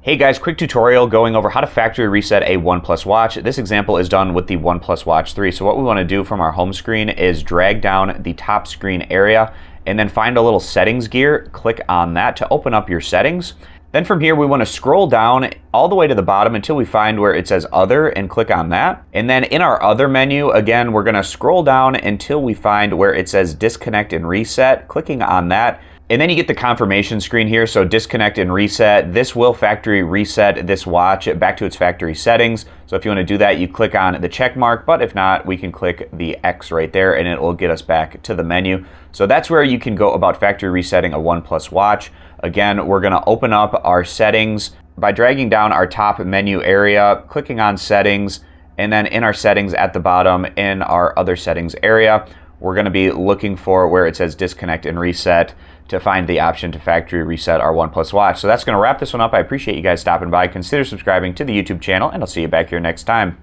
Hey guys, quick tutorial going over how to factory reset a OnePlus watch. This example is done with the OnePlus Watch 3. So what we want to do from our home screen is drag down the top screen area and then find a little settings gear. Click on that to open up your settings. Then from here, we want to scroll down all the way to the bottom until we find where it says Other and click on that. And then in our Other menu, again, we're going to scroll down until we find where it says Disconnect and Reset, clicking on that. And then you get the confirmation screen here, so disconnect and reset. This will factory reset this watch back to its factory settings. So if you want to do that, you click on the check mark, but if not, we can click the X right there and it will get us back to the menu. So that's where you can go about factory resetting a OnePlus watch. Again, we're going to open up our settings by dragging down our top menu area, clicking on settings, and then in our settings at the bottom in our other settings area, we're going to be looking for where it says disconnect and reset to find the option to factory reset our OnePlus watch. So that's going to wrap this one up. I appreciate you guys stopping by. Consider subscribing to the YouTube channel, and I'll see you back here next time.